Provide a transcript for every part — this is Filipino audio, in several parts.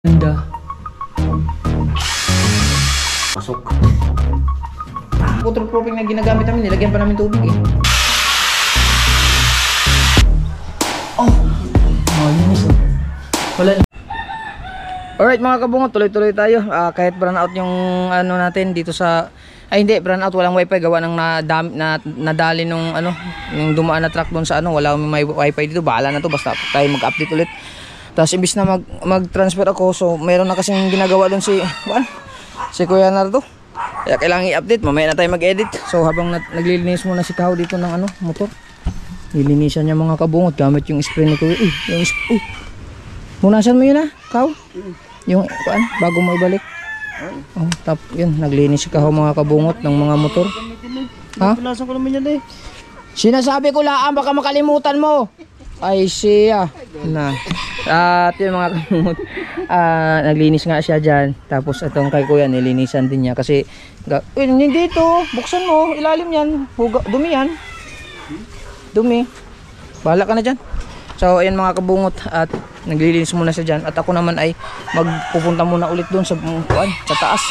Ganda. Pasok. Waterproofing na ginagamit namin, nilagyan pa namin tubig eh. Oh! Malinis. Wala na. Alright mga kabungot, tuloy-tuloy tayo. Kahit brown out yung ano natin dito sa... Ay hindi, brown out, walang wifi. Gawa ng nadali nung ano, yung dumaan na truck doon sa ano. Wala may wifi dito, bahala na to. Basta tayo mag-update ulit. Tapos imbis na mag-transfer ako, so meron na kasing ginagawa doon si Kuya Nardo. Kaya kailangan i-update, mamaya na tayo mag-edit. So habang naglilinis muna si Kao dito ng ano, motor. Nilinisan niya mga kabungot gamit yung spray ni Kuya. Punasan mo yun Kao? Yung bago mo ibalik. Oh, yun, naglinis si Kao mga kabungot ng mga motor. Ha? Pinasan ko naman yan eh. Sinasabi ko lang, baka makalimutan mo. Ay siya na. At yun mga kabungot, naglinis nga siya dyan. Tapos itong kay Kuya nilinisan din niya. Kasi dito, buksan mo, ilalim yan. Dumi yan. Dumi. Bahala ka na dyan. So ayan mga kabungot, at naglilinis muna siya dyan. At ako naman ay magpupunta muna ulit doon sa taas.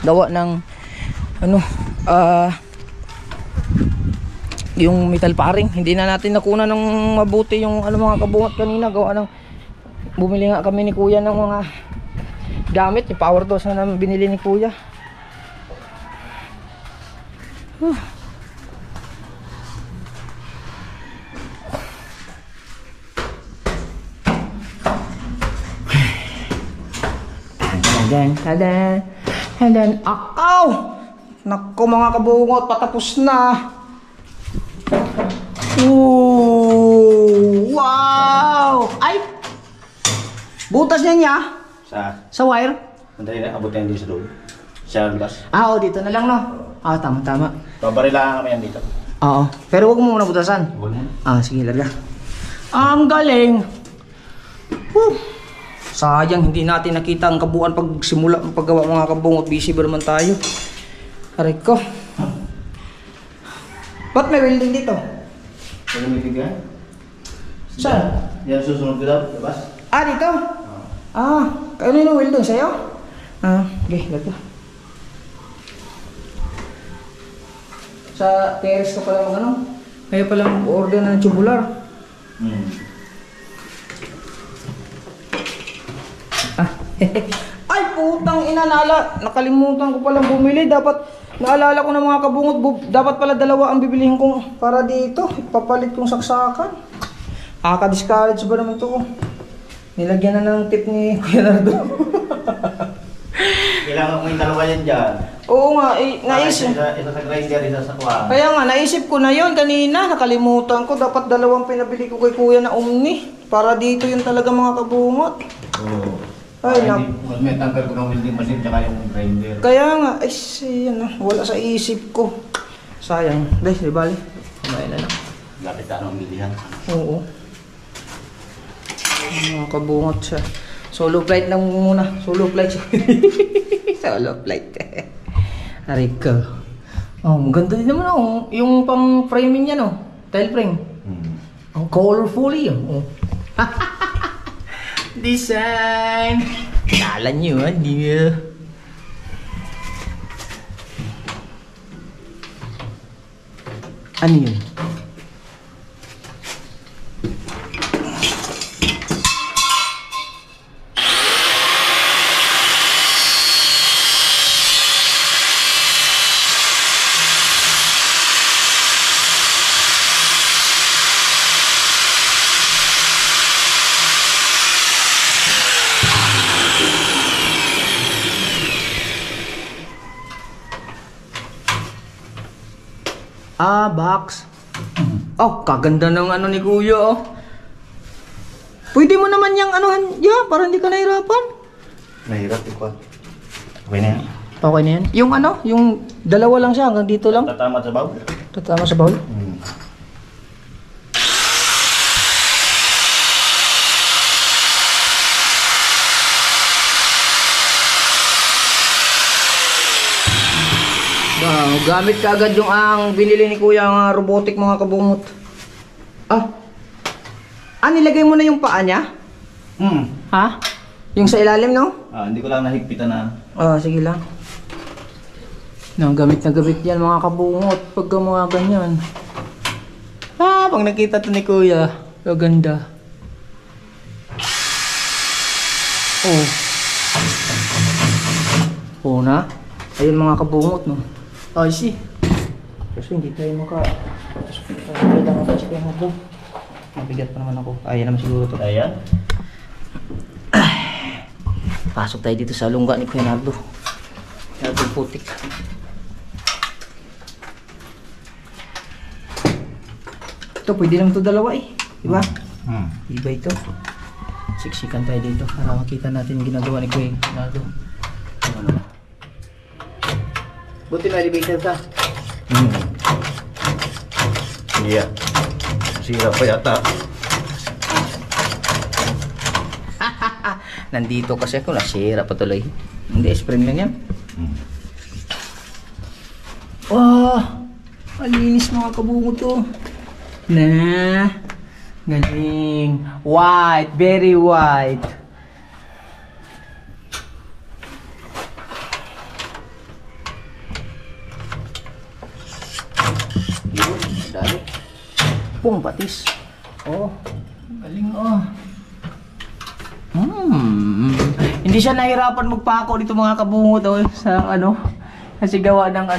Gawa ng ano, yung metal paring. Hindi na natin nakuna ng mabuti yung ano mga kabungot kanina. Gawa ng bumili nga kami ni Kuya ng mga gamit, yung power tools na binili ni Kuya. Hadan. Akaw! Naku mga kabungot, patapos na. Ooh, wow! Ay! Butas niya sa wire? Madali na, abot yan dito sa loob. Sa labas. Dito na lang no? Tama. Babarilaan kami yan dito. Oo. Pero huwag mo muna butasan. Huwag mo. Sige, larga. Ang galing! Woo! Sayang, hindi natin nakita ang kabuuan paggawa mga kabungot. Busy ba naman tayo? Aray ko. Ba't may welding dito? Pwede may bigyan? Saan? Yan susunod ko daw, labas? Dito? Kaya yung welding sa'yo? Okay, larga. Sa terrace ka pala mag-ano? Kaya pala mag-order ng tubular. Ay putang ina, nakalimutan ko palang bumili. Dapat naalala ko ng mga kabungot, dapat pala dalawa ang bibilihin kong para dito. Ipapalit kong saksakan. Ka-discourage ba naman to? Nilagyan na ng tip ni Kuya Nardo. Kailangan mo yung dalawa yan dyan. Oo nga, naisip. Isa sa grinder, isa sa kuha. Kaya nga, naisip ko na yon kanina. Nakalimutan ko. Dapat dalawang pinabili ko kay Kuya na Omni. Para dito yun talaga mga kabungot. Oo. Ay, may tanggal ko ng welding machine tsaka yung grinder. Kaya nga, wala sa isip ko. Sayang. Di bali. Kumain na lang. Lapit ka ng bilihan. Oo. Mga kabungot siya. Solo flight lang muna. Solo flight siya. Solo flight. Arika. Maganda din naman yung pang framing niya no. Tile frame. Ang colorful yun. Design. Kala nyo dia. Ano yun? Box. Kaganda ng ano ni Kuya Pwede mo naman yung anuhan, para hindi ka nahirapan. Nahirap ikaw. Okay na yan. Okay na yan. Yung yung dalawa lang siya, hanggang dito lang. Tatama sa bawl? Tatama sa bawl? Gamit ka agad yung ang binili ni Kuya ang robotic mga kabungot. Nilagay mo na yung paa niya? Ha? Yung sa ilalim, no? Hindi ko lang nahigpitan na. Sige lang. Gamit na gamit yan mga kabungot pagka mga ganyan. Pag nakita to ni Kuya, ganda. Na. Ayun mga kabungot, no? I see. Kasi hindi tayo kailangan pa siya mo. Mabigat pa naman ako. Ayan naman siguro to. Ayan. Pasok tayo dito sa lungga ni Kuya Nardo. Nardo putik. Ito, pwede lang ito dalawa eh. Diba? Iba ito. Siksikan tayo dito para makita natin yung ginagawa ni Kuya Nardo. Buti may elevator ka. Iya. Sira pa yata. Nandito kasi ako, nasira pa tuloy. Hindi, spring lang yan. Malinis mga kabungo to. Galing. White, very white. Dali. Patis. Galing Hindi siya nahirapan magpako dito mga kabungo to sa kasi gawa ng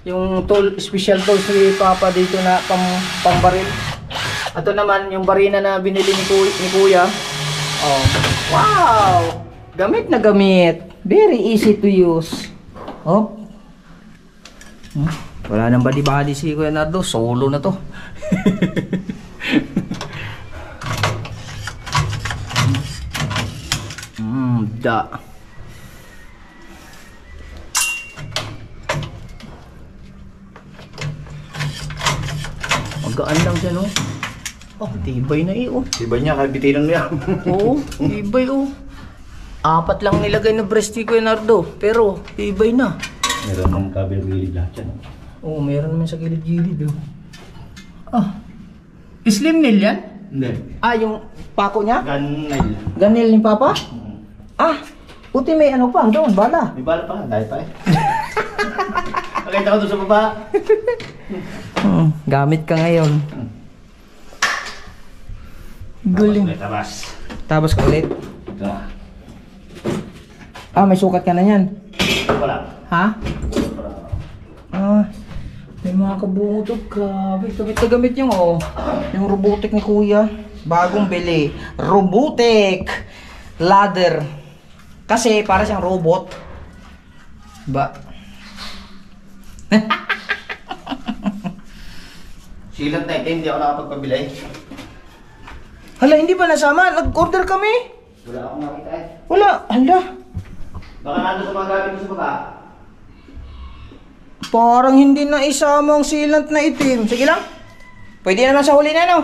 yung tool, special tools ni Papa dito na pambaril. Ito naman yung barina na binili ni Kuya. Wow! Gamit na gamit. Very easy to use. Wala nang badi-badi si Kuya Nardo, solo na to. Magaan lang siya, no? Tibay na Tibay niya, kahit bitinan mo yan. Tibay 4 lang nilagay na breast ni Kuya Nardo, pero tibay na. Meron ng kabil-gilid lahat yan. Meron naman sa gilid-gilid. Slim nail yan? Hindi. Yung pako niya? Gannail. Ganil ni Papa? Puti may pa doon, bala. May bala pa, dahil pa eh. Nakita ko doon sa baba. Gamit ka ngayon. Guling. Tabas ka ulit. Ito. May sukat ka na yan. Wala. Ha? May mga kabungo to. Grabe. Gamit na gamit yung yung robotic ni Kuya. Bagong bili. Robotic ladder. Kasi para siyang robot. Ba? Silat na ito, hindi ako nakapagpabili. Hala, hindi ba nasama? Nag-order kami. Wala akong makita eh. Wala. Hala. Baka nandun sa mga gamit mo sa baba. Parang hindi na isama ang sealant na itim. Sige lang. Pwede naman sa huli na, no?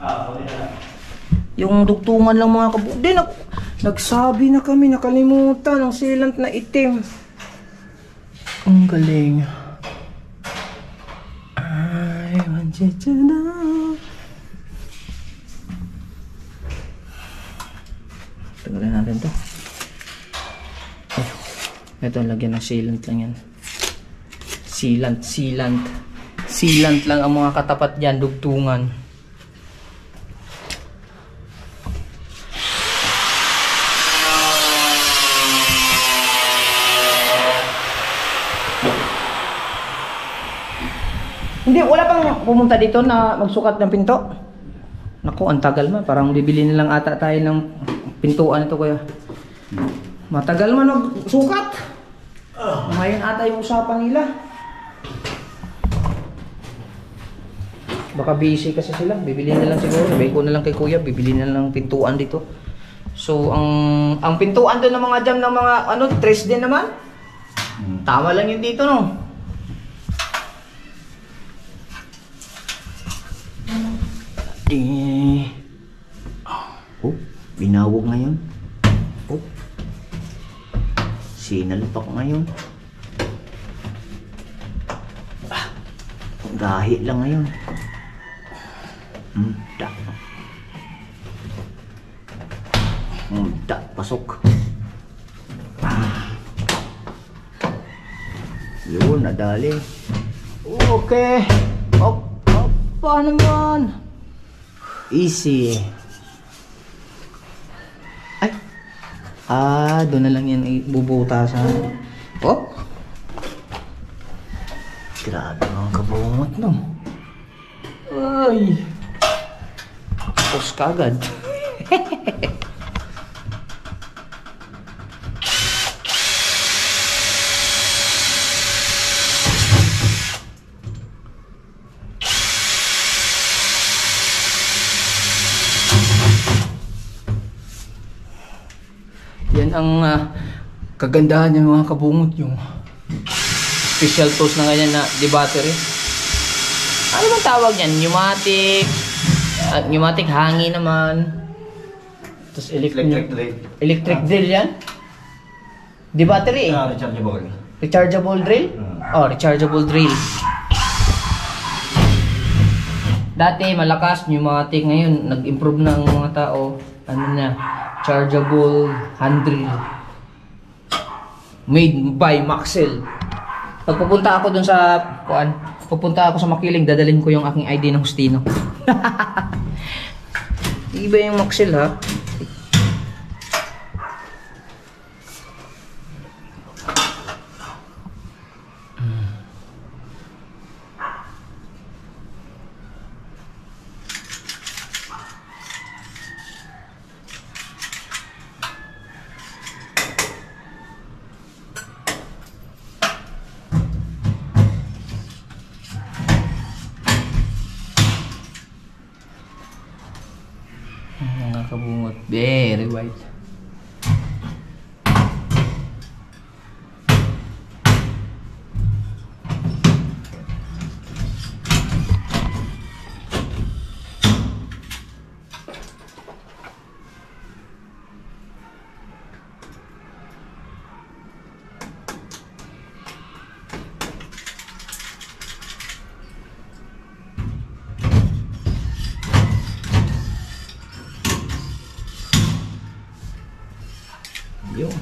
Huli na lang. Yung dugtungan lang mga kabungo. Hindi, nagsabi na kami, nakalimutan ang sealant na itim. Ang galing. I want you to know. Tagalan natin to. Ito, lagyan ng sealant lang yan. Sealant. Sealant lang ang mga katapat dyan, dugtungan. Hindi, wala pang pumunta dito na magsukat ng pinto. Naku, ang tagal man. Parang bibili na lang ata tayo ng pintuan ito, Kuya. Matagal man magsukat. Ngayon ata yung usapan nila. Baka busy kasi sila. Bibili na lang siguro. Sabi ko na lang kay Kuya, bibili na lang pintuan dito. So, ang pintuan doon ng mga jam ng mga tres din naman. Tama lang yun dito, no? Binawog ngayon. Sinalpak ngayon. Gahi lang ngayon. Da. Pasok. Yun, nadali. Okay. Pa naman. Easy. Ay. Doon na lang yan ibubutasan. Oh. Grabe mga kabungot, no? Ay. Tapos kagad. Yan ang kagandahan ng mga kabungot, yung special tools na ganyan na battery. Ano bang tawag yan? Pneumatic. Pneumatic hangin naman. Tapos electric drill yan? Battery eh. Rechargeable. Rechargeable drill? Oh, rechargeable drill. Dati malakas pneumatic, ngayon nag-improve na ang mga tao. Ano na? Chargeable hand drill. Made by Maxell. Pag pupunta ako dun sa pupunta ako sa Makiling, dadalhin ko yung aking ID ng Hustino. Iba yung Maxell, ha? Mga kabungot, very white. Yun.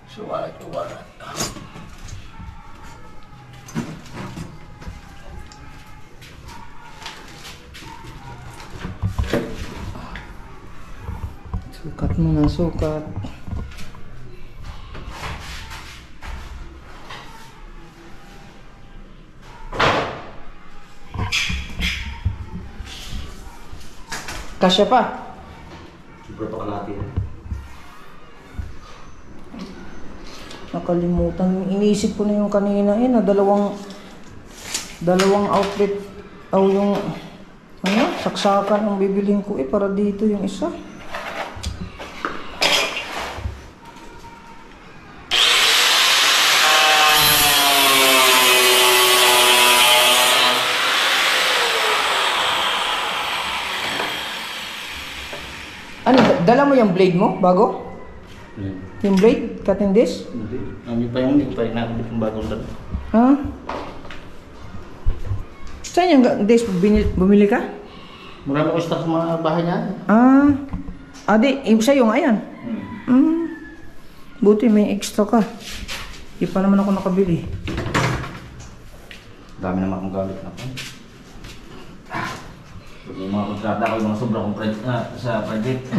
Suwalat. Sukat mo na, sukat. Kasya pa. Siguro pa natin. Nakalimutan. Iniisip ko na yung kanina na dalawang outlet o yung saksakan ang bibiling ko para dito yung isa. Ano, dala mo yung blade mo bago? Yung blade, cutting disc? Hindi. Hindi pa yung nakabit yung bagong dala. Ha? Saan yung disc bumili ka? Marami ko stock sa mga bahay niya. Sa'yo nga yan. Buti may extra ka. Di pa naman ako nakabili. Dami naman akong galit na po. Yung mga kontrata ko, yung mga sobra kong sa project.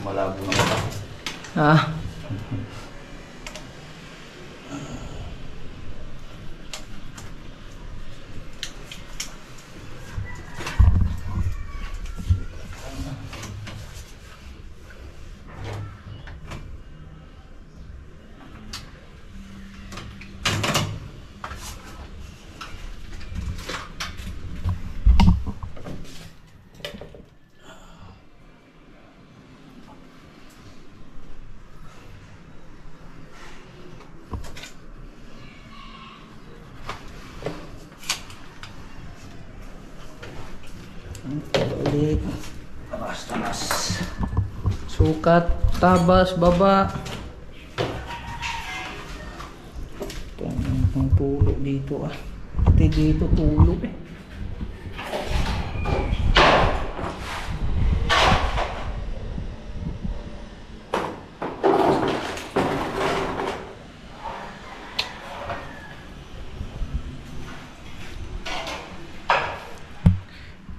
Malabo na ba? Ulit. Taas. Sukat, tabas, baba. Ang tulo dito ah. Pati dito tulo eh.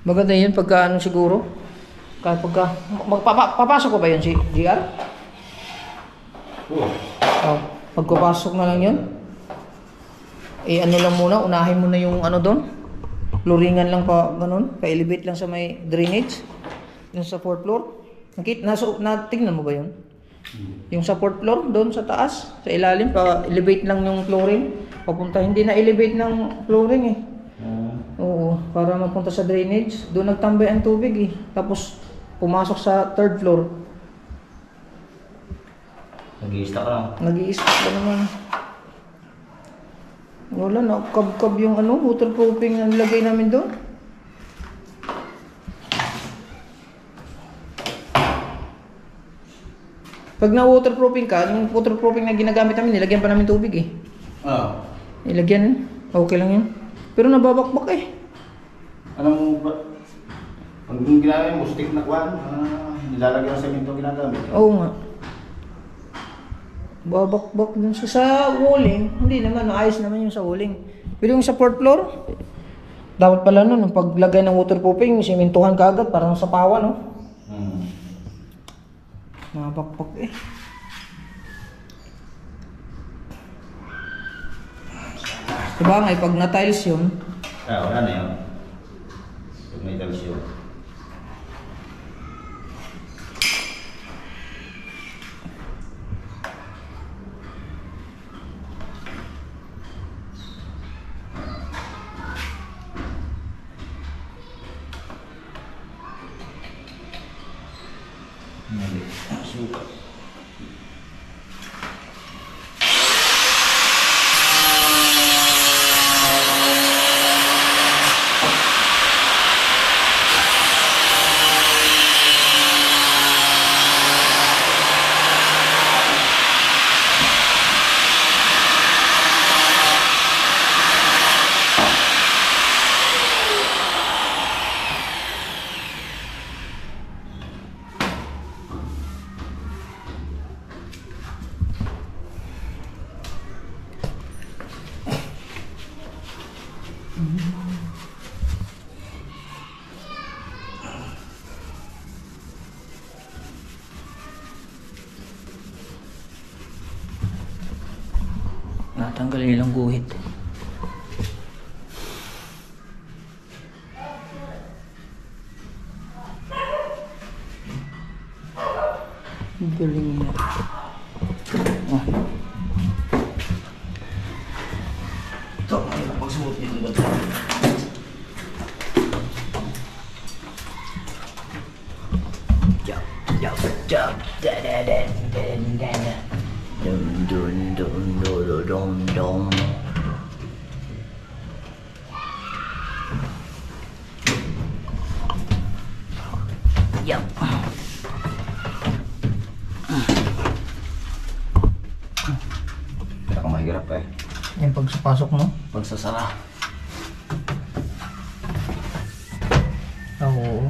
Maganda yun pagka ano siguro. Pagka papasok ko ba yun si GR? Oo. Oh, pagpapasok na lang yun. Eh ano lang muna, unahin mo na yung ano doon. Floringan lang pa ganun, pa-elevate lang sa may drainage. Yung sa 4th floor. Natingnan mo ba yun? Yung sa 4th floor, doon sa taas, sa ilalim, pa-elevate lang yung flooring. Papunta, hindi na elevate ng flooring eh. Oo, para mapunta sa drainage. Doon nagtambay ang tubig eh. Tapos pumasok sa 3rd floor. Nag-i-stack lang. Nag-i-stack ba naman? Wala na, kab-kab yung ano, waterproofing na nilagay namin doon. Pag na-waterproofing ka, yung waterproofing na ginagamit namin, nilagyan pa namin tubig eh. Oo. Nilagyan, okay lang yun. Pero nababakbak eh. Alam mo ba? Pag ginamit mo, stick na kwan, nilalagyan sa semento ginagamit. Oo nga. Babakbak dun sa walling, hindi naman, ayos naman yung sa walling. Pero yung sa 4th floor, dapat pala nun, yung paglagay ng waterproofing, simentuhan ka agad, parang sa pawa, no? Mabakbak eh. Diba nga, pag na-tiles yun, Wala na yun. Pag may tiles yun. Suka. natanggal nilang guhit. Galing niya. Oh. Ito, ang pagsuot nito ba ito? Jump, jump, jump, da da da da da da. Dun dun dun dun dun dun. Yup. Kaya kung mahirap eh. Yung pagsapasok mo? Pagsasara. Oo.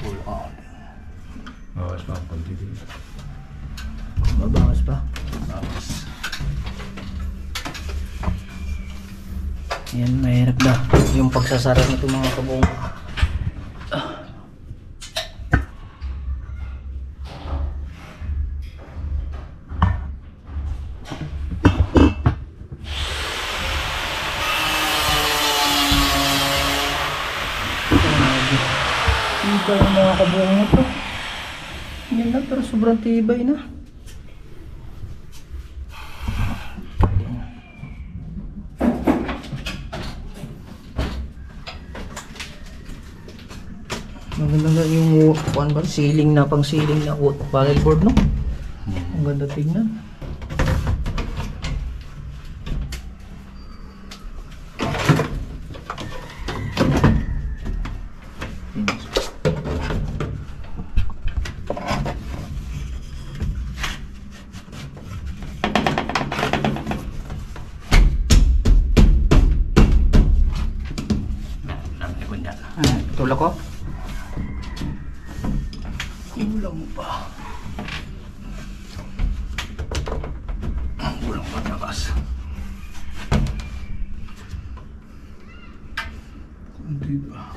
Pull on. Bawas pa ang pagtitig. Mabawas pa. Bawas. Yan, mahirap daw. Yung pagsasara nito mga kabong. Tibay ng mga kabong nito. Yan lang, pero sobrang tibay na. Maganda yung kuan ba? Ceiling na, pang ceiling na panel board, no? Ang ganda tignan. Tulak ko. Kulang pa. Kulang pa takas. Hindi ba?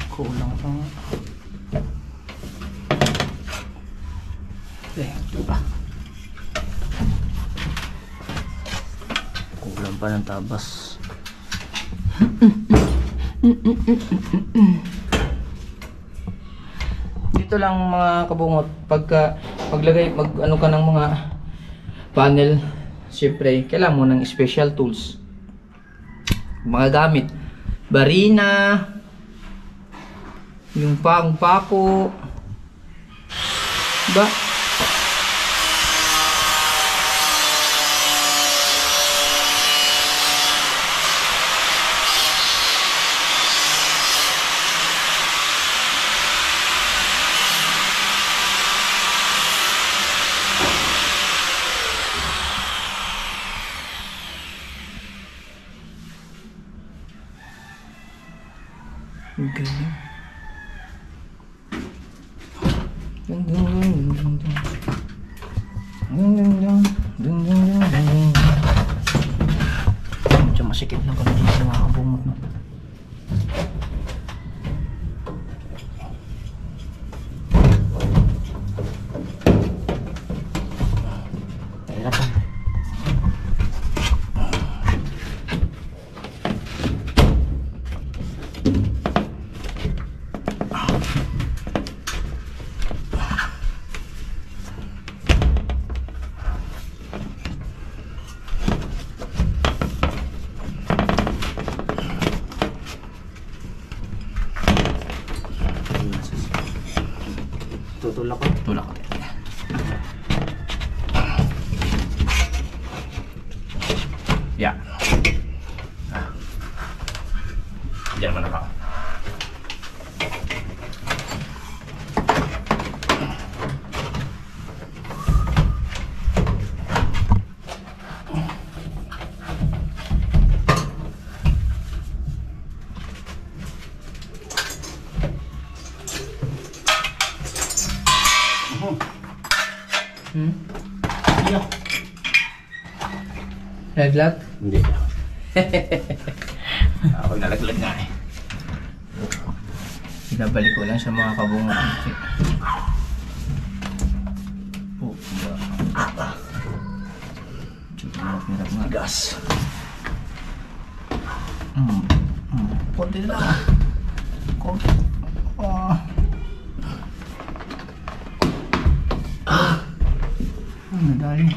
Kulang pa nga. Ito pa. Kulang pa ng tabas. Dito lang mga kabungot, paglagay ano ka ng mga panel, siyempre kailangan mo ng special tools, mga gamit, barina, yung pako, ba? Galing. Medyo masikip na kami dito sa mga kabungot, no? Hirapan. Tutulak ko? Tulak ko. Ya. Diyan man ako. Yeah. Naglag? Hindi. Ako nalaglag nga eh. Binabalik ko lang sa mga kabungot. Oh, hirap nga. Gas. Konti na lang. Konti. Nadali.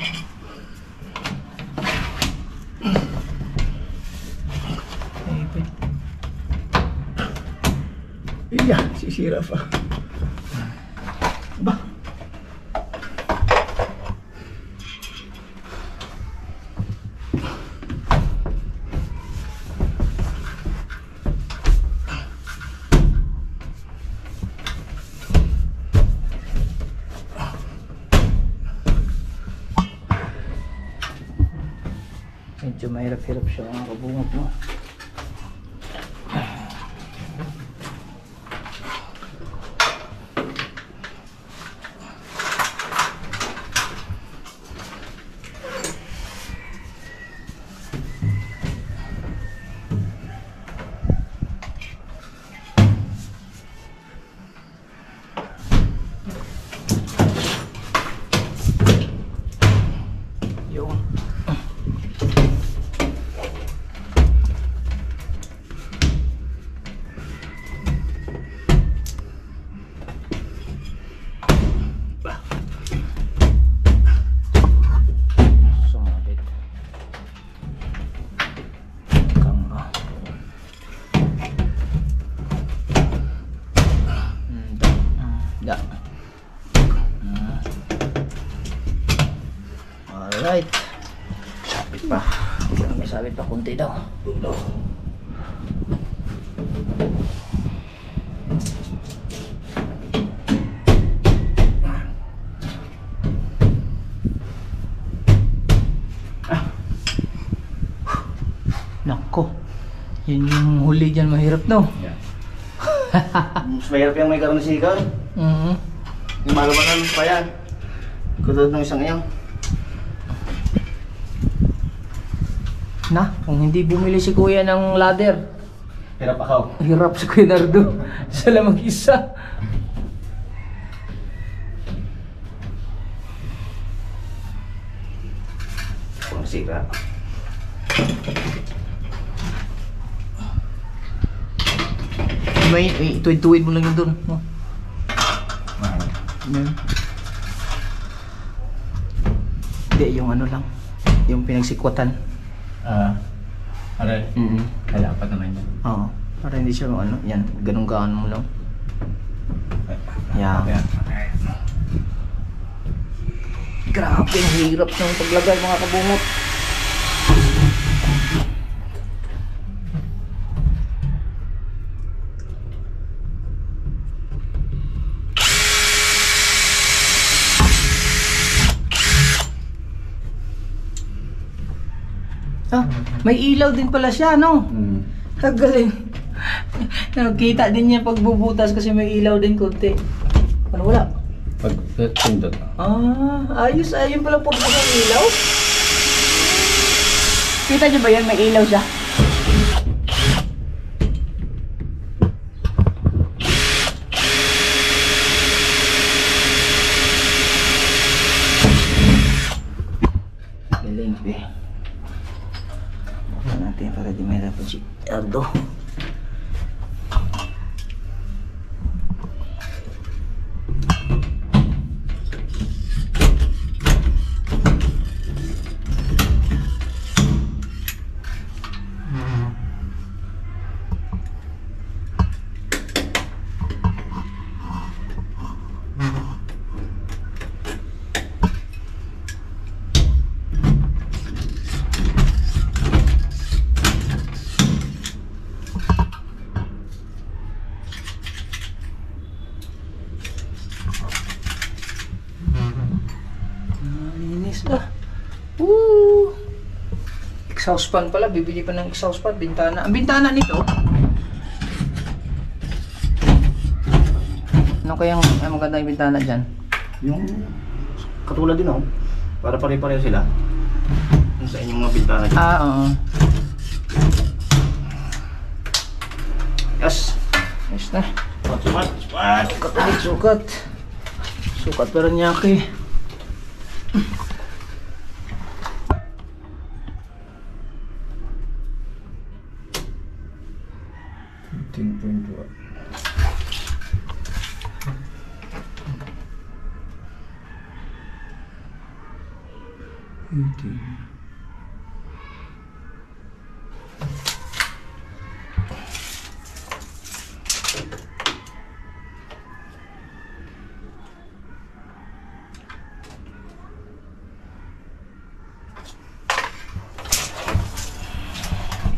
Iya, sisira pa. Ba? Medyo mahirap-hirap siya mga kabungot, no? Yeah. Alright. Sabit pa. May sabit pa kunti daw. Nako. Yun yung huli dyan, mahirap no? Yeah. Mas mahirap yung may karnasikan. Yung malabanan pa yan. Katulad ng isang iyan. Na, kung hindi bumili si Kuya ng ladder, Hirap ako. hirap si Kuya Nardo. Sila mag-isa. Kung sira. May tuwid-tuwid mo lang yun doon. No? Yan. Hindi, yung ano lang. Yung pinagsikwatan. Aray. Kalapat naman yan. Oo. Para hindi siya ano, yan. Ganun gaan mo lang. Yan. Grabe, ang hirap ng paglagay mga kabungot. Ah, may ilaw din pala siya, no? Kagaling. Nakita din niya pagbubutas kasi may ilaw din konti. Ano wala? Pag pindot. Ah, ayos. Ayun pala purpose ng ilaw. Kita niyo ba yan? May ilaw siya. Galing, be. Bukan natin para di may dapat si Aldo. Exhaust fan pala, bibili pa ng exhaust fan, bintana. Ang bintana nito, ano kayang maganda yung bintana dyan? Yung katulad din oh. Para pare-pareho sila. Yung sa inyong mga bintana dyan. Ah, oo. Yes. Yes na. Sukat. Sukat ulit, sukat. Sukat pero nyaki.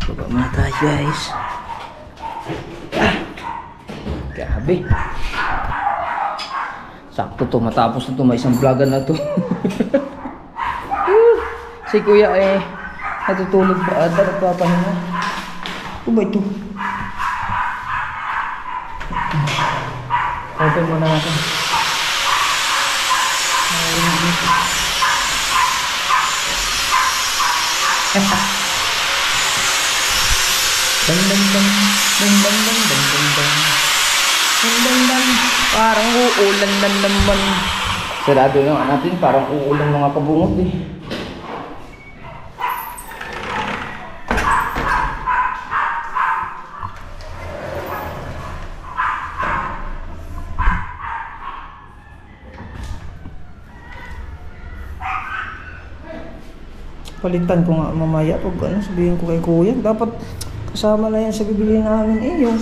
Baba muna tayo guys. Grabe. Sakto to, matapos na to, may isang vlogan na to. Si Kuya eh natutulog pa ata, nagpapahinga. Ano ba ito? Open muna natin. Dang dang dang dang dang dang dang dang dang dang dang. Parang uulan na naman. Sarado yung natin, parang uulan mga kabungot eh. Palitan ko nga mamaya pag ano, sabihin ko kay Kuya, dapat kasama na yan sa bibili namin eh, yung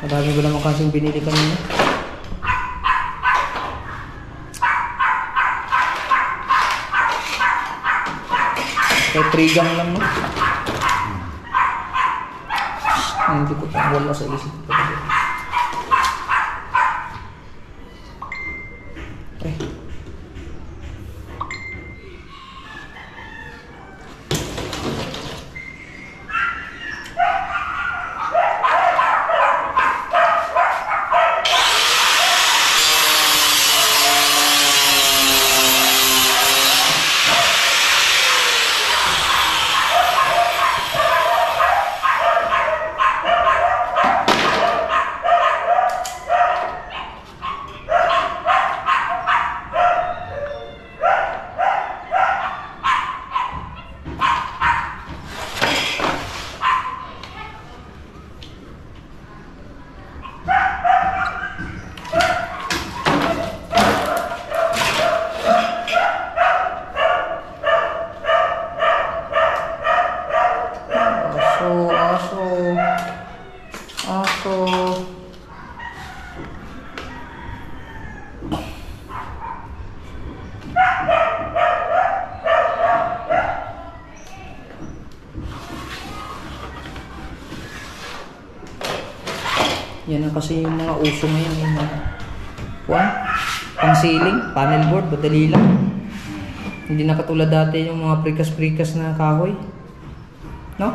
Marami ko naman kasing binili kanina. Kaya trigang lang, no? Hindi ko pa wala sa isip ko. Okay. Yan ang kasi yung mga uso ngayon, yung mga pang ceiling, panel board, madali lang. Hindi na katulad dati yung mga prikas-prikas na kahoy, no?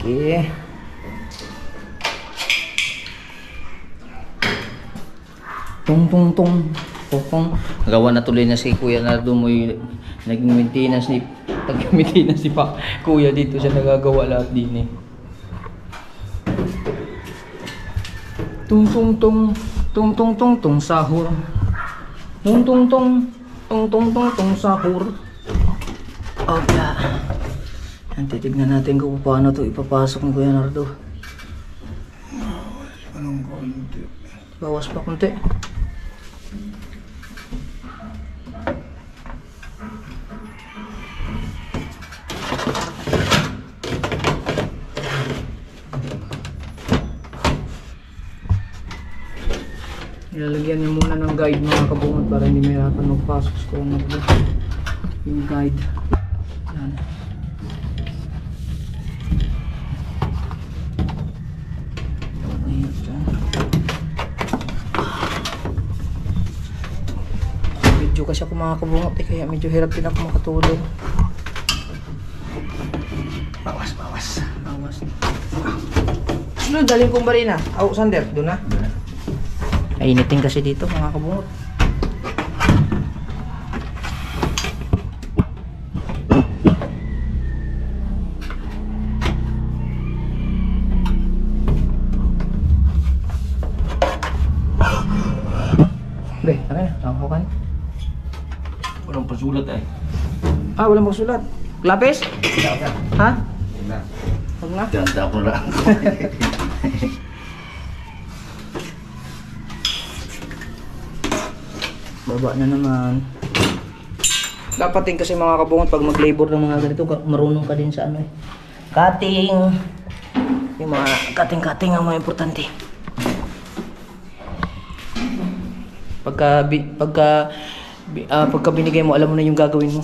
Okay. Tong. Nagawa na tuloy na si Kuya Nardo mo yung naging maintenance ni Kuya dito siya nagagawa lahat din eh. Tung sahur. Tung sahur. Okay. Yan, titignan natin kung paano ito ipapasok ng Kuya Nardo. Bawas pa konti. Ilalagyan niyo muna ng guide mga kabungot para hindi mahirapan magpasok sa Kuya Nardo. Yung guide. Yan. Medyo kasi ako mga kabungot eh, kaya medyo hirap din ako makatulog. Bawas. Sunod, daling kong barina. Oh, Sander, doon na. Ainitin kasi dito mga kabungot. Be, okay na, nakakukan. Walang pasulat eh. Walang magsulat. Lapis? Ha? Huwag na. Ganda ko lang. Baba na naman. Dapat din kasi mga kabungot pag mag-labor ng mga ganito, marunong ka din sa ano eh. Cutting. Yung mga cutting ang mga importante. Pagka binigay mo, alam mo na yung gagawin mo.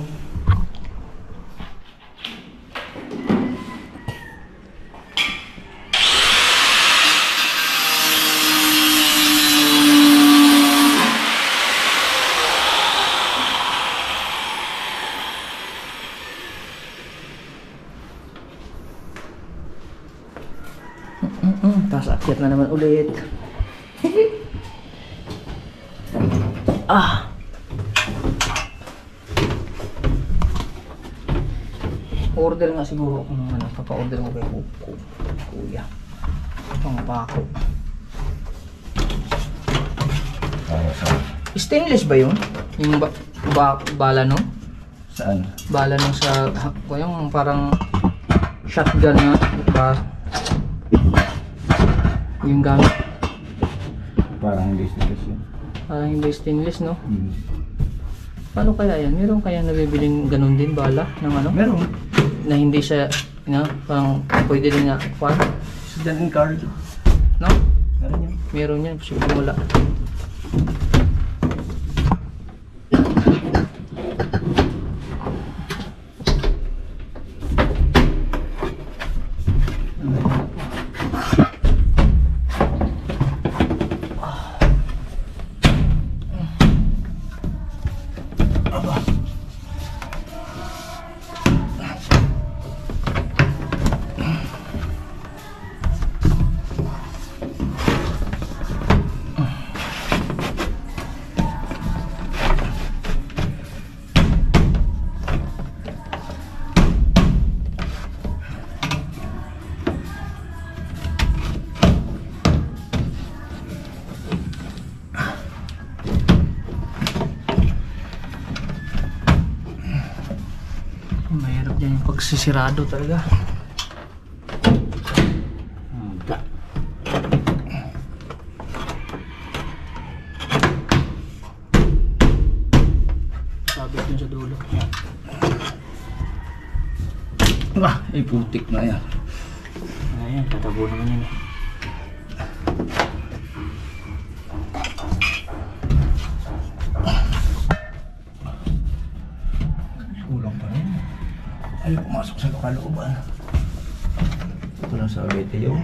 Akyat na naman ulit. Ah. Order nga siguro kung ano, papa-order mo kay kuya. Pang pako. Stainless ba yun? Yung bala no? Saan? Bala nung sa yung parang shotgun na ba? Yung gamit. Parang hindi stainless yun. Parang hindi stainless no? Paano kaya yan? Meron kaya nabibiling ganun din bala ng ano? Meron. Na hindi siya parang pwede din nga kuwan? Sudan and Carl. No? Meron yun. Meron yan, siguro wala. Mahirap yan yung pagsisirado talaga. Sabit yun sa dulo. Ay putik na yan. Ayan, tatabo naman yun. Kulang pa rin. Ayaw pumasok sa kalooban. Ito lang sa abete yun.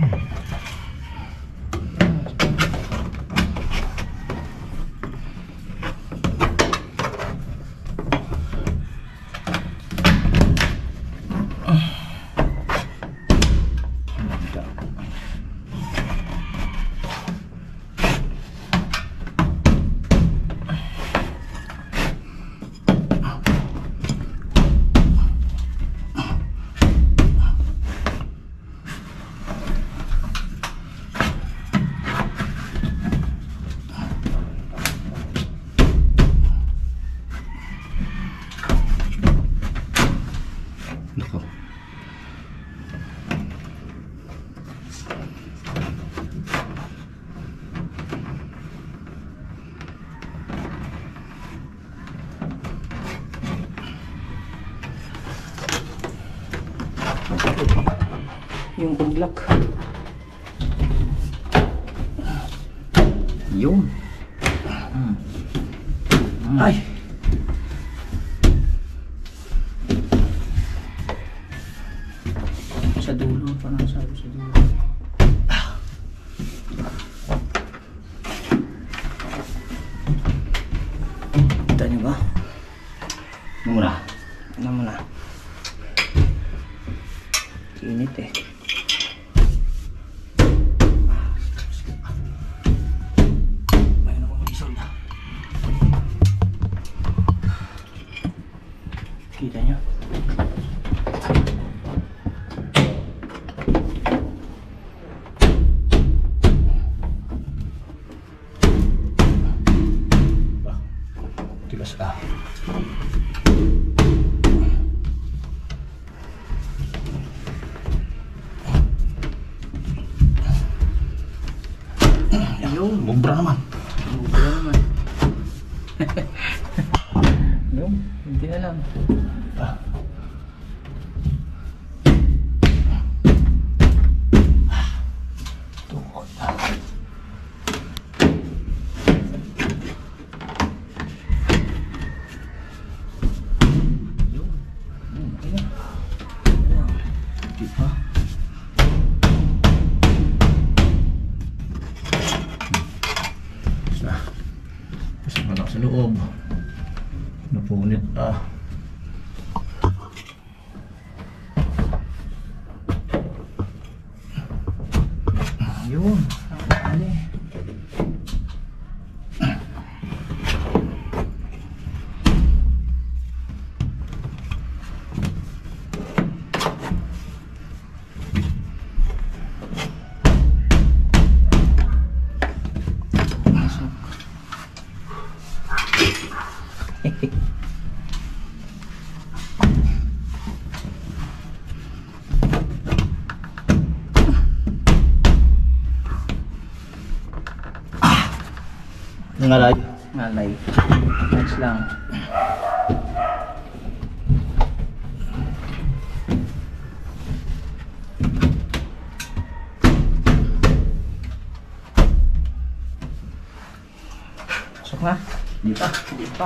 Yung uglak. Yun. Ay! Sa dulo, parang sabi sa dulo. Kita nyo ba? Ano muna? Ano mo na? Init eh. May namang isol na. Kita nyo? Tigas ka. Yun. Mubra naman. Mubra naman. Yun. Hindi alam. Tukod. Yun. Ayan. Diba? Kasi malak sa loob. Napunit ah. Yun. Ngalay. Ngalay. Next lang. Pasok na. Di pa. Hindi pa.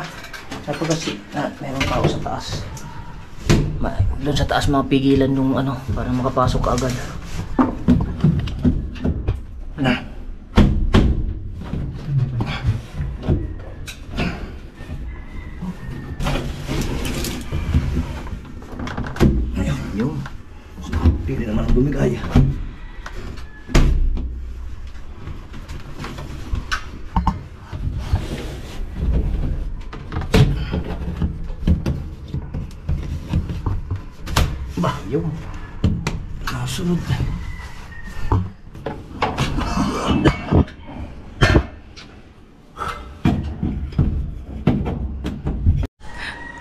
Sabi kasi, meron pa ako sa taas. Doon sa taas mapigilan yung ano, para makapasok ka agad. Ano? Yung. Pili naman ang bumigay. Bah, yung. Nasunod.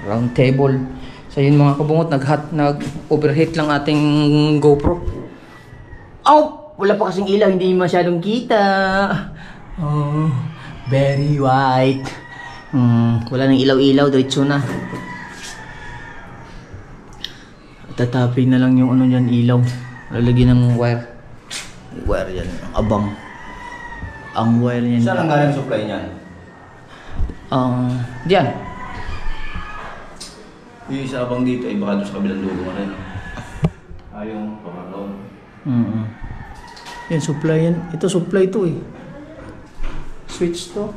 Round table. So yun mga kabungot, nag-overheat lang ating GoPro. Oh! Wala pa kasing ilaw, hindi masyadong kita. Oh, very white. Wala nang ilaw-ilaw, diretso na. Tatapin na lang yung ano dyan, ilaw. Lalagyan ng wire. Wire yan, abang. Ang wire yan. Saan ang galing supply niyan? Diyan. Yung isa abang dito ay baka doon sa kabilang dulo mo rin. Yung pamagaw. Yan, supply yan. Ito, supply to eh. Switch to.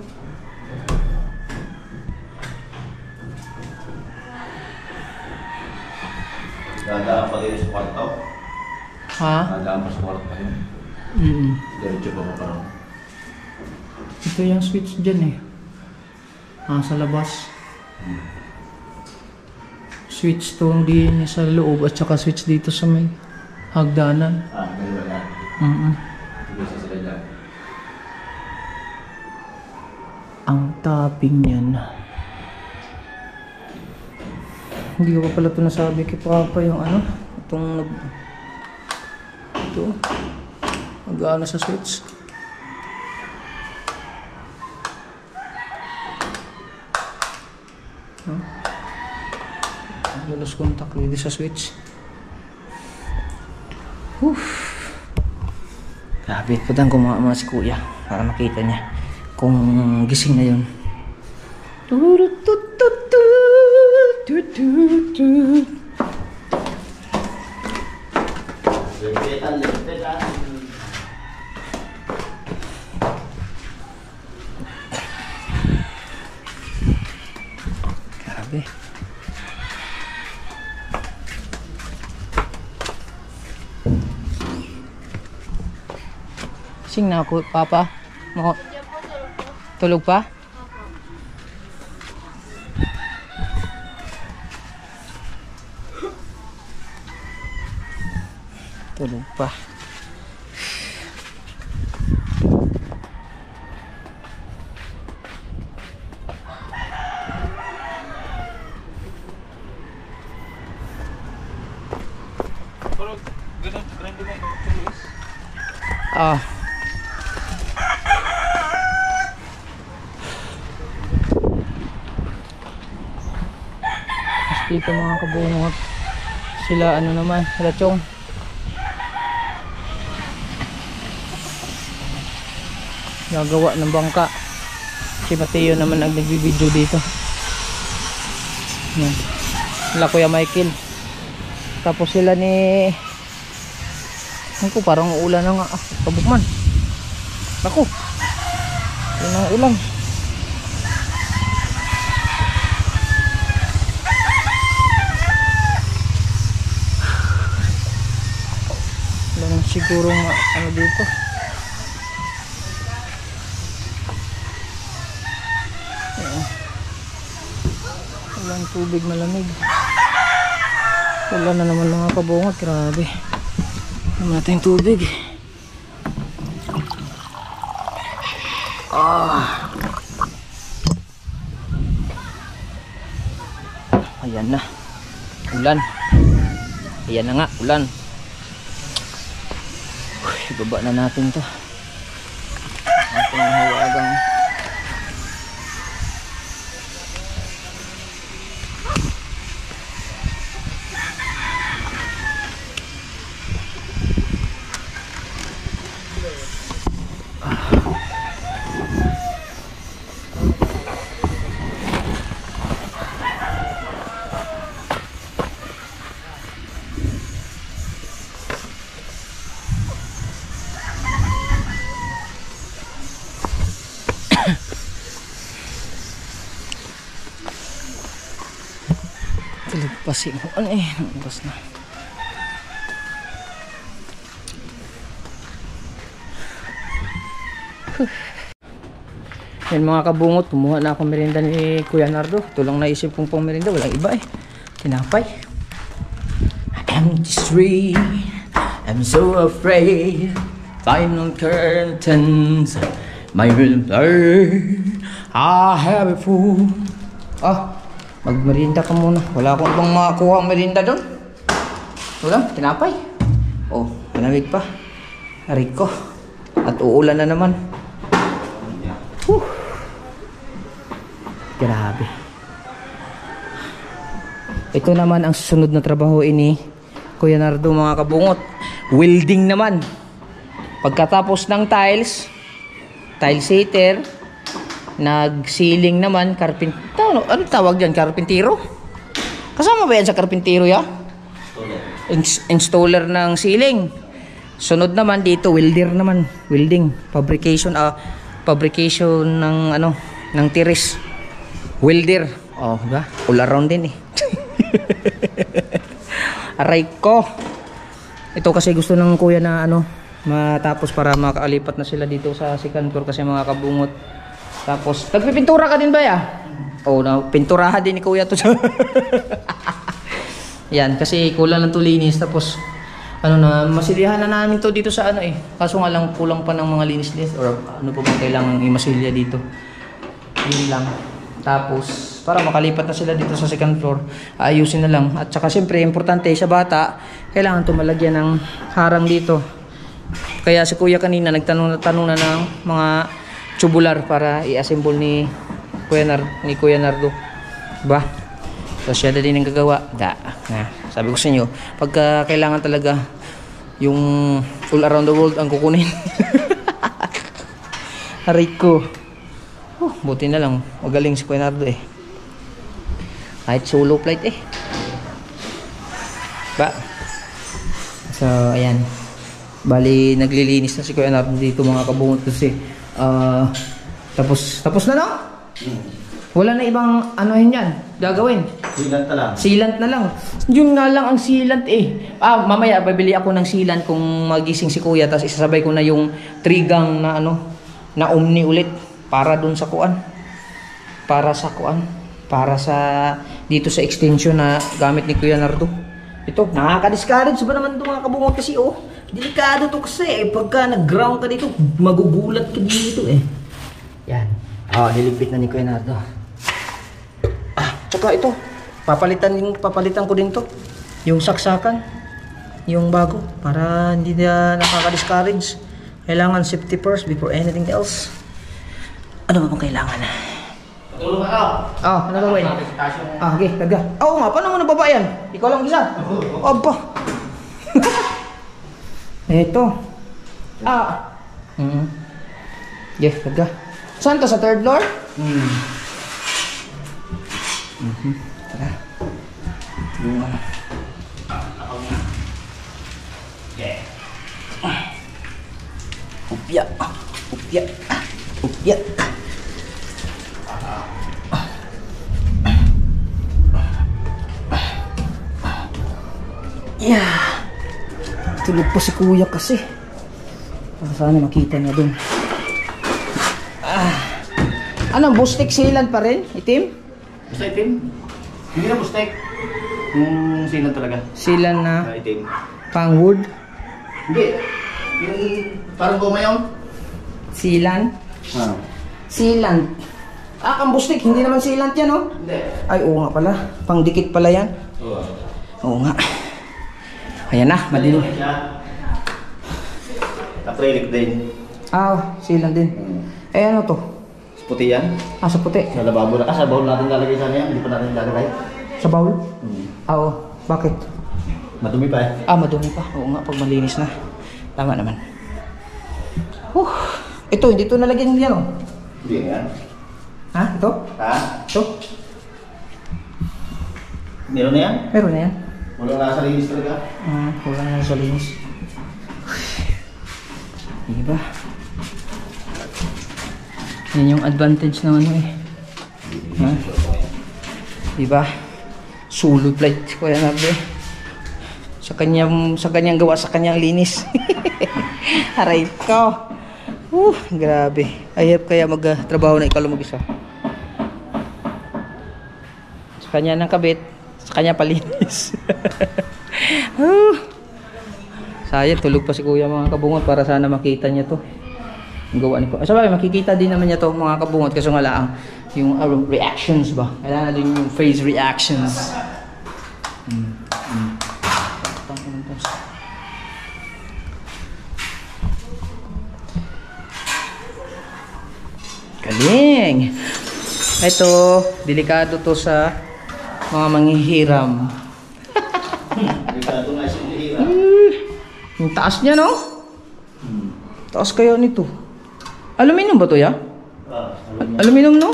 Dadaan pa kayo sa kwarto? Ha? Dadaan pa sa kwarto yun. Diretso pa parang. Ito yung switch dyan eh. Sa labas. Switch to din sa loob at saka switch dito sa may hagdanan. Dalawa na. Isa sila dyan. Ang topping niyan. Hindi ko pa pala ito nasabi kay Papa yung ano. Itong ito. Mag-ano sa switch. Lulus contact dito sa switch. Grabe, putang kumama si Kuya para makita niya kung gising na yun. Grabe. Sing na ako, Papa. Tulog pa? Tulog pa. Dito mga kabungot, sila ano naman, sila Chong. Gagawa ng bangka. Si Mateo naman nagbibideo dito. Yan. Sila Kuya Michael. Tapos sila ni ako, parang ulan na nga. Pabukman. Naku. Yun ang ulan. Siguro ano dito. Walang tubig, malamig. Wala na naman mga kabungot. Grabe. Naman natin tubig. Ayan na. Ulan. Ayan na nga, ulan. Ibaba na natin to. Ating hawagang. Lagpas yung ano eh, lagpas na. Yan mga kabungot, kumuha na ako merienda ni Kuya Nardo. Ito lang naisip kong pang merienda, walang iba eh. Tinapay. I'm free, I'm so afraid. Final curtains, my will burn. I have a fool. Magmerinda ka muna. Wala akong ibang makakuha ang merinda doon. Wala, tinapay. Oh, malamig pa. Rico. At uulan na naman. Grabe. Ito naman ang susunod na trabaho ini Kuya Nardo mga kabungot. Welding naman. Pagkatapos ng tile sitter, nag-ceiling naman, ano tawag dyan? Karpintero? Kasama ba yan sa karpintero ya? Installer ng ceiling. Sunod naman dito, welder naman. Welding, fabrication ng ng tiris. Welder. Oh, diba? All around din eh. Aray ko. Ito kasi gusto ng kuya na matapos para makalipat na sila dito sa second floor kasi mga kabungot. Tapos, nagpipintura ka din ba ya? Oh, pinturahan din ni kuya to. Yan, kasi kulang lang to linis. Tapos, masilihan na namin to dito sa Kaso nga lang, kulang pa ng mga linis-linis. Or ano pa bang kailangan imasilya dito. Yun lang. Tapos, para makalipat na sila dito sa second floor, ayusin na lang. At saka, siyempre, importante sa bata, kailangan tumalagyan ng harang dito. Kaya si kuya kanina, nagtanong na ng mga tubular para i-assemble ni Kuya Nardo. Diba? So siya na din ang gagawa. Sabi ko sa inyo, pagka kailangan talaga yung all around the world ang kukunin. Haray ko. Buti na lang. Magaling si Kuya Nardo eh. Kahit solo flight eh. Ba? So ayan. Bali naglilinis na si Kuya Nardo dito mga kabungot kasi tapos na no? Wala na ibang yan gagawin. Sealant na lang. Sealant na lang. Yun nga lang ang sealant eh. Mamaya babili ako ng sealant kung magising si kuya, tapos isasabay ko na yung trigang na na omni ulit para dun sa para sa dito sa extension na gamit ni Kuya Nardo. Ito, nakaka-discourage ba naman itong mga kabungot kasi delikado to kasi pagka nag-ground ka dito, magugulat ka dito eh. Yan. Niligpit na ni Kuya Nardo. Tsaka ito, papalitan ko din to. Yung saksakan, yung bago, para hindi na nakaka-discourage. Kailangan safety first before anything else. Ano ba bang kailangan? Patulong ako. Ano gawin? Okay, taga. Oo nga, paano mo nababa yan? Ikaw lang isa? Aba. Ito. Yes, taga. Saan to? Sa third floor? Tara. Upya. Tulog pa si kuya kasi. Sana makita niya dun. Anong bustek sealant pa rin? Itim? Basta itim? Hindi na bustek. Yung sealant talaga. Sealant na itim. pang wood? Hindi. Yung parang goma yun. Sealant? Sealant. Ah, kambustik. Hindi naman sealant yan, no? Hindi. Ay, oo nga pala. Pangdikit pala yan. Oo. Oo nga. Ayan na, madilim. Acrylic din. Ah, sealant din. Eh, ano to? Puti yan. Ah, sa puti. Sa lababo na. Sa bowl natin lalagay sana yan. Hindi pa natin lalagay. Sa bowl? Ah, oo. Bakit? Madumi pa eh. Ah, madumi pa. Oo nga, pag malinis na. Tama naman. Ito, hindi ito nalagyan yan, oh. Hindi yan. Ha? Ito? Ha? Ito? Meron na yan? Meron na yan. Walang nasa linis talaga. Wala na sa linis. Diba? Yan yung advantage ng ano eh. Ha? Diba? Solo flight ko yan, Arbe. Sa kanyang gawa, sa kanyang linis. Aray ko. Grabe. Ayop kaya magtrabaho na ikaw lang mag-isa. Sa kanya ng kabit, sa kanya palinis. Sayang, tulog pa si kuya mga kabungot para sana makita niya to. Ang gawa ni ko. Sabagay, makikita din naman niya to mga kabungot kasi nga lang yung reactions ba. Kailangan din yung face reactions. Galing! Ito, delikado to sa mga manghihiram. Delikado nga siya hihira. Yung taas niya, no? Taas kaya nito. Aluminum ba to, ya? Aluminum, no?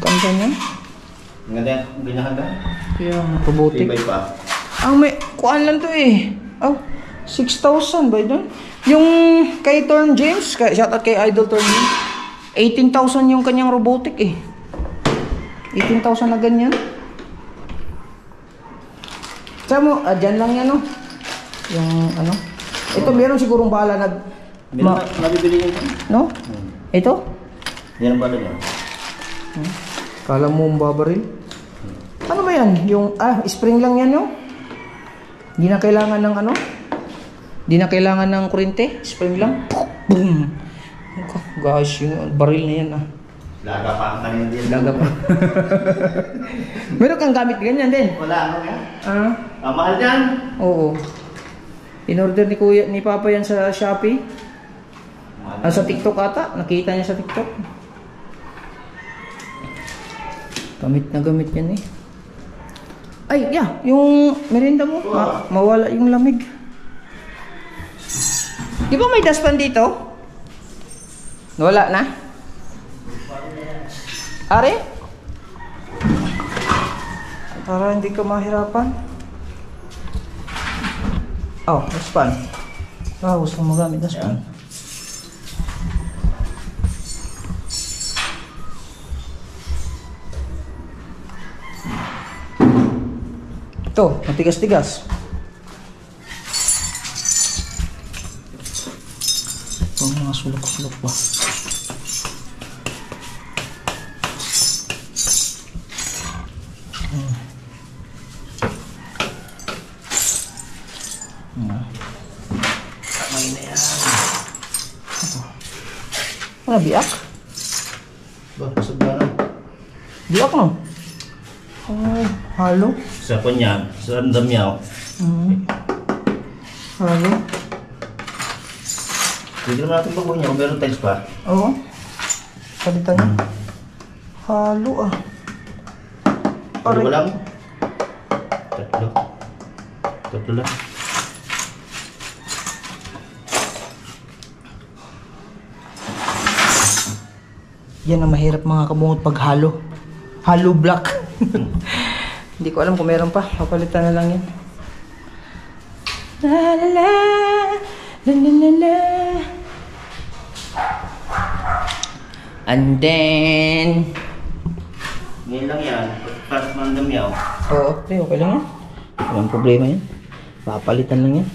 Ganda niya. Ang ganda yan. Ganyan handa. Kaya, robotic. Tibay pa. May kuan lang to eh. 6,000 ba yun? Yung kay Torn James, shoutout kay Idol Torn James, 18,000 yung kanyang robotic eh. 18,000 na ganyan. Sabi mo, dyan lang yan, no? Yung ano. Ito, meron sigurong bala Meron na, nabibili yun. no? Ito? Yan ang bala niya. Kala mo babaril? Ano ba yan? Yung, spring lang yan, no? Hindi na kailangan ng ano? Hindi na kailangan ng kurente. Spring lang. Boom! Guys, yung baril na yan, Laga pa ang kanina din. Laga pa. Meron kang gamit ganyan din? Wala, ano yan? Mahal yan. Oo. In-order ni kuya, ni Papa yan sa Shopee. Sa TikTok ata. Nakita niya sa TikTok. Gamit na gamit yan eh. Ay, yeah. Yung merinda mo. Mawala yung lamig. Di ba may dustpan dito? Wala na? Ari? Para hindi ka mahirapan. Dustpan. Gusto mo magamit dustpan. Ito, matigas-tigas. Ito mga sulok-sulok ba? Kamay na yan. Ano, biak? Pasag na lang. Biak no? Halo? Sa kanya, sa random niya. Halo? Hindi naman natin bago niya kung meron tiles pa. Oo. Palitan niya. Halo Pari ba lang? Tatlo lang. Yan ang mahirap mga kabungot pag halo. Halo block. Hindi ko alam kung meron pa. Papalitan na lang yan. La la la. La la la la. And then... Ngayon lang yan. Pagkat random niya. Oo, okay lang yan. Walang problema yan. Papalitan lang yan.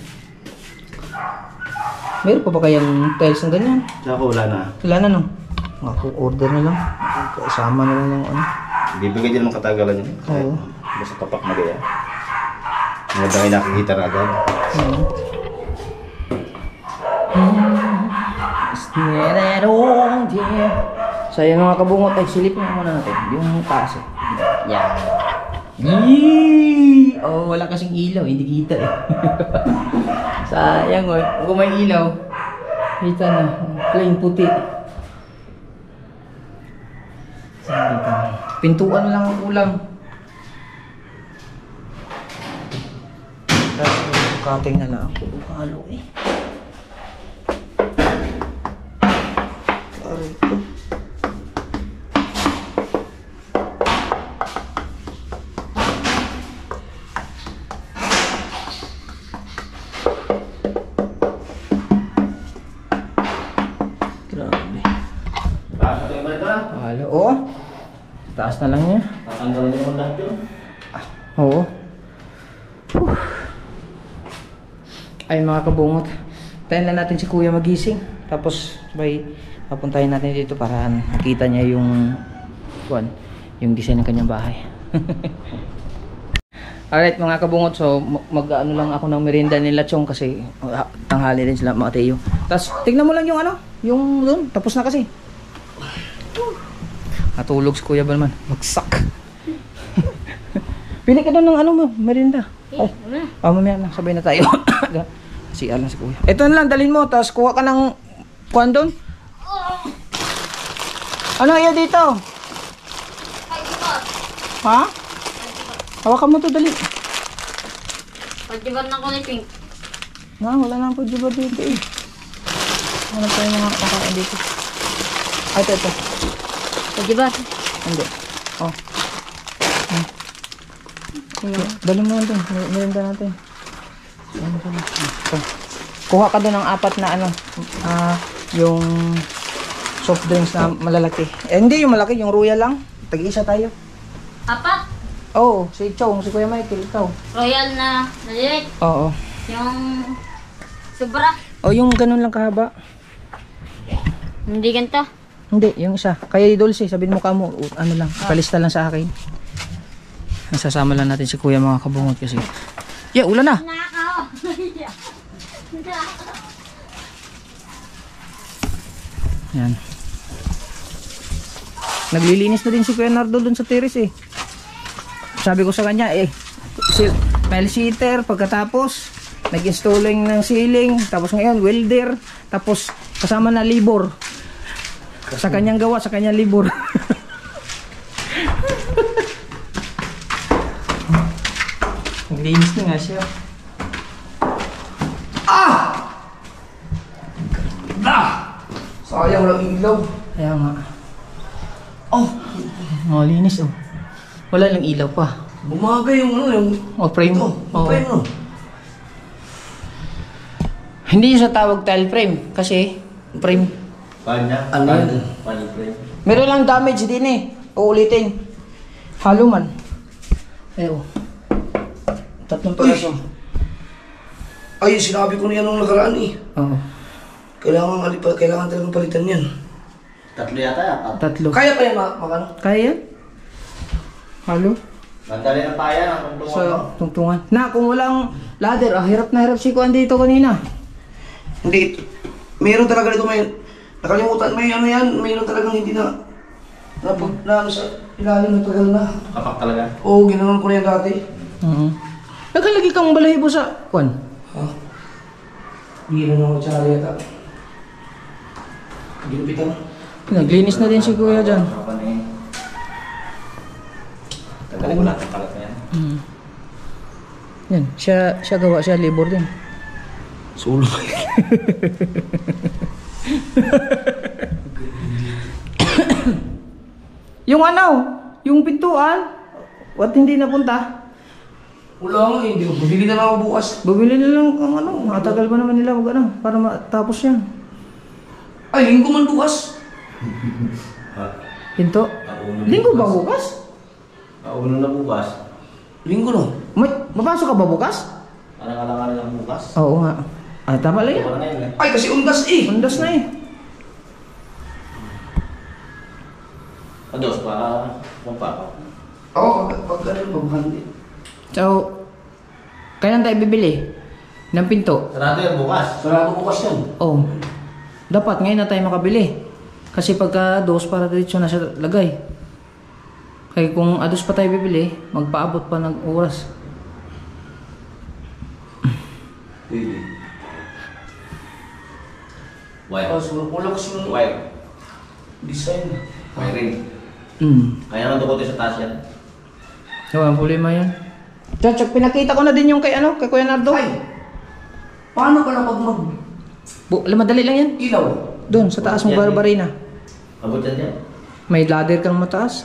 Meron pa ba kayang tiles ng ganyan? Tsaka wala na. Wala na no? Order na lang. Kasama na lang ng ano. Bibigay din ng katagalan niya. Oo. Basta tapak na gaya. Maganda kayo nakikita na agad. So yan mga kabungot, ay silipin muna natin yung taas eh. Yan. Yee! Oh, wala kasing ilaw, hindi kita eh. Sayang oh, kung may ilaw, kita na, plain puti. Pintuan lang ang kulang. Tapos cutting na lang ako. Halo eh. Ito. Grabe. Halo. Oo. Taas na lang niya. Tatanggalin mo lahat yun. Oo. Ay mga kabungot. Tayin lang natin si kuya magising. Tapos sabay papuntahin natin dito para makita niya yung design ng kanyang bahay. Alright mga kabungot. So mag-ano lang ako ng merienda nila Chong kasi tanghali din sila Mateo. Tapos tignan mo lang yung yung doon. Tapos na kasi. Natulog si Kuya Balman. Magsak. Pili ka doon ng merienda. Ay, mamaya na. Sabay na tayo. Si Alan si Kuya. Ito na lang, dalhin mo. Tapos kuha ka ng kuhan doon. Ano iya dito? Ha? Hawakan mo to, dali. Pagdibat na ko ni Pink. Wala na po dito eh. Wala tayo mga kakain dito. Ay, ito. Pagdibat. Hindi. Oh. Dali mo doon. Merienda natin. Ito. Kuha ka doon ng 4 na yung soft drinks na malalaki. Hindi yung malaki, yung royal lang. Tag-isa tayo. 4? Oo, si Chong, si Kuya Michael, ikaw. Royal na nalilit. Oo. Yung sobra. O yung ganun lang kahaba. Hindi ganito. Hindi, yung isa. Kaya Dulce, sabihin mo kamo, lang, palista lang sa akin. Nasasama lang natin si Kuya mga kabungot kasi. Yeah, ulan na. Nakaw. Yan. Naglilinis na din si Kuya Nardo dun sa terrace eh. Sabi ko sa kanya tile sitter, pagkatapos nag-installing ng ceiling, tapos ngayon welder, tapos kasama na libor. Sa kanyang gawa, sa kanyang libor. Naglinis na nga siya. Sayang lang ilaw. Kaya nga. Oh, malinis oh. Wala lang ilaw pa. Bumagay yung Frame. frame no? Hindi siya tawag tile frame kasi frame. Kanya? Ano yan? Frame. Meron lang damage din eh. Uulitin. Halo man. Eyo. 3 piraso. Ay, sinabi ko na yan nung nakaraan eh. Oo. Kailangan talagang palitan yan. 3 yata. 3. Kaya pa yan, makano? Kaya yan? Halo? Mandali na pa yan, ang Tungtungan. Na, kung walang ladder, hirap na hirap si Kuan dito kanina. Hindi. Meron talaga dito nakalimutan, mayroon talagang hindi na sa ilalim na tagal na. Kapak talaga? Oo, ginanon ko na yan dati. Nagalagi kang balahibo sa Kuan? Ha? Hindi na ako tsara yata. Ginupitan. Naglinis na din si Kuya dyan. Tagal ko natin kalat na yan. Yan, siya gawa, siya labor din. Sulo. Yung yung pintuan, what hindi napunta? Wala nga eh, hindi ko. Bibili na lang ako bukas. Bumili na lang ang matagal pa naman nila para matapos yan. Ay, linggo man bukas. Pinto? Linggo ba bukas? Uno na bukas. Linggo no? Mapasok ka ba bukas? Parang alang-alang lang bukas. Oo nga. Tama lang yan. Ay, kasi undas eh. Undas na eh. Ados, para magpapa. Oo, pag ganun, maghandi. So, kailan tayo bibili? Ng pinto? Sarado yan bukas. Sarado bukas yan. Oo. Dapat ngayon na tayo makabili. Kasi pagka dos para diretso na siya lagay. Kaya kung ados pa tayo bibili, magpaabot pa ng oras. Pwede. Wire. Kaso wala kasi yung Wire. design. Wiring. Kaya naman dukote sa taas yan. Walang problema yan. Tsaka pinakita ko na din yung kay Kuya Nardo. Ay! Paano ka na pag Madali lang yan. mag-ilaw? Doon, sa taas mo Yan, barbarina. Abot yan dyan. May ladder kang mataas.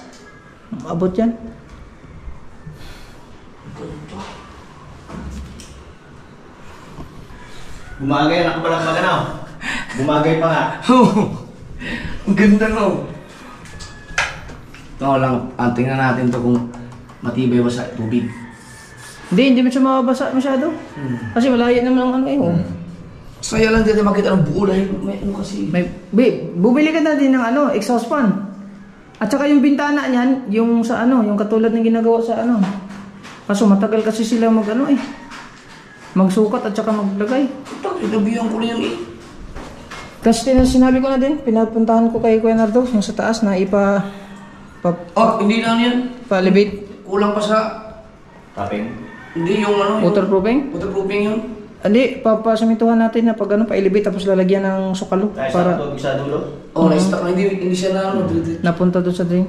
Abot yan. Bumagay, nakabalang magana. Bumagay pa nga. Ang ganda no. Ito lang, tingnan natin to kung matibay ba sa tubig. Hindi mo siya mababasa masyado. Kasi malayo naman ang Saya lang dito makita ng buo dahil may ano kasi. Bumili ka na din ng exhaust fan. At saka yung bintana niyan, yung sa yung katulad ng ginagawa sa Kaso matagal kasi sila magsukat at saka maglagay. Ito, inabihan ko na yun eh. Kasi sinabi ko na din, pinapuntahan ko kay Kuya Nardo, yung sa taas na Hindi lang yan. pa-elevate. Kulang pa sa, Tapping. hindi yung Waterproofing? Waterproofing yun. Hindi, papasamituhan natin na pag pa-elevate tapos lalagyan ng sukalo Kaya para sa tubig sa dulo. Na-stuck na, hindi siya na napunta doon sa drain.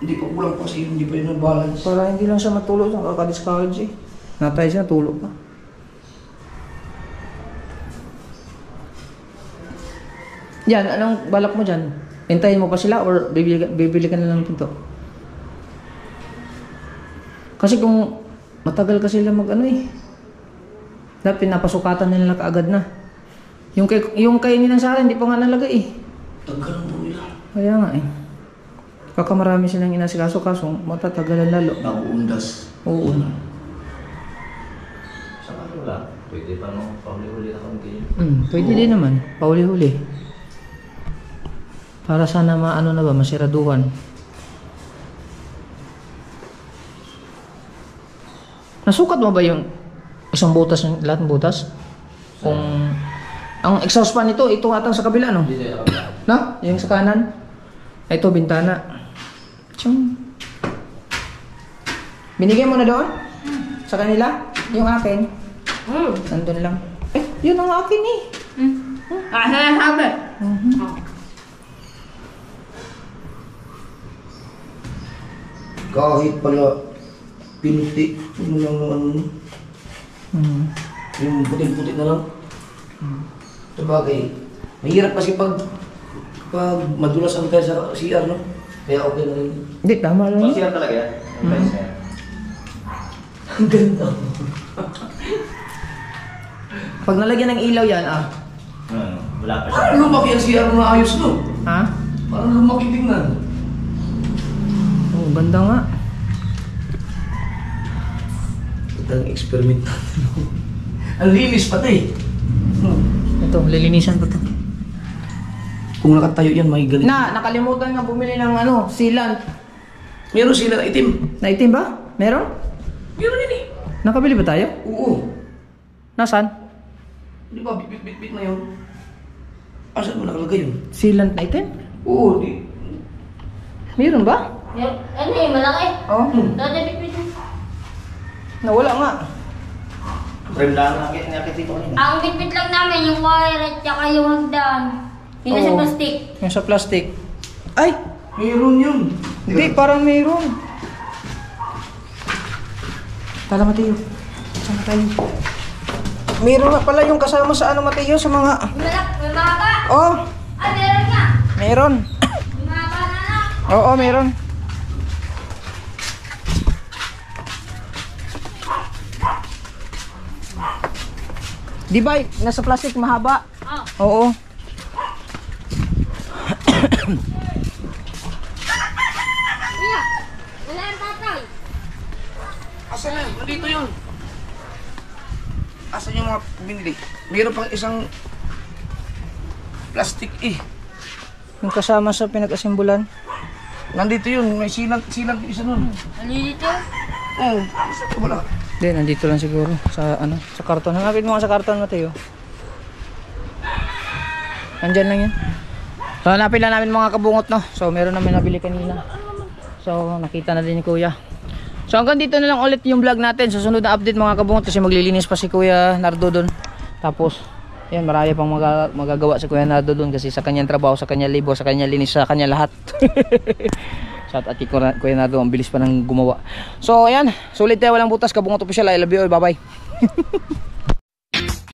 Hindi pa kulang pa kasi hindi pa yun balance. Para hindi lang siya matulog, nakaka-discourage eh. Natay siya, tulog pa. Yan, anong balak mo dyan? Hintayin mo pa sila or bibili ka na lang ng pinto? Kasi kung matagal kasi sila dapat pinapasukatan nila kaagad na. Yung kay Ninang Sara, hindi pa nga nalagay eh. Tagal mo nila. Kaya nga eh. Baka marami silang inasikaso kaso matatagalan lalo. Nakuundas. Oo. Sa ano lang. Pwede pa no. Pahuli-huli na kami kayo. Pwede din naman. Pauli-huli. Para sana masiraduhan. Nasukat mo ba yung isang butas, lahat ng butas? Kung ang exhaust fan ito atang sa kabila no? Hindi tayo nakabila. Na? Yung sa kanan? Ito bintana. Tiyong. Binigay mo na doon? Sa kanila? Yung akin? Nandun lang. Yun ang akin eh. Sabi. Kahit pala pinuti, ano lang ng ano. Yung puti-puti na lang. Sabagay, mahirap kasi pag madulas ang tayo sa CR, no? Kaya okay na rin. Hindi, tama lang yun. Masira talaga yan. Yung price na yan. Ang ganda. Pag nalagyan ng ilaw yan, Wala pa siya. Parang lumaki ang CR na ayos, no? Ha? Parang lumaki tingnan. Oo, ganda nga. Ang experiment natin. Ang linis pati. Ito, lilinisan pa to. Kung nakatayo yan, may galing. Nakalimutan nga bumili ng sealant. Meron sila itim. Na itim ba? Meron? Meron yun eh. Nakabili ba tayo? Oo. Nasaan? Di ba, bit na yun? Asan mo nakalagay yun? Sealant na itim? Oo, di. Meron ba? Ano yung malaki? Oo. Dati bitbit. Nawala nga. Frame lang nakit dito kanina. Ang bitbit lang namin yung wire at saka yung hagdan. Yung nasa Oo. plastic. Yung sa plastic. Ay! Meron yun. Hindi, parang meron. Tala, Mateo. Saan tayo? Meron nga pala yung kasama sa Mateo, sa mga... May mahaba. Oh, Ay, meron nga. meron. May mahaba na lang. Oo, meron. Di ba, nasa plastic mahaba? Oo. Iya. Wala yung tatay. Asan na? Nandito yun. Asan yung mga binili? Meron pang isang plastic eh. Yung kasama sa pinag-asimbulan. Nandito yun. May silang isa nun. Nalilito. Oo. Wala. Hindi, nandito lang siguro. Sa sa karton. Hanapin mo nga sa karton, Mateo. Nandyan lang yan. So hanapin lang namin mga kabungot, no. So meron namin nabili kanina. So nakita na din ni Kuya. So hanggang dito na lang ulit yung vlog natin. Susunod na update mga kabungot kasi maglilinis pa si Kuya Nardo doon. Tapos yan, marami pang magagawa si Kuya Nardo doon kasi sa kanyang trabaho, sa kanyang libo, sa kanyang linis, sa kanyang lahat. Shout out kay Kuya Nardo, ang bilis pa ng gumawa. So ayan, sulit tayo, walang butas, Kabungot Official. I love you all, bye bye.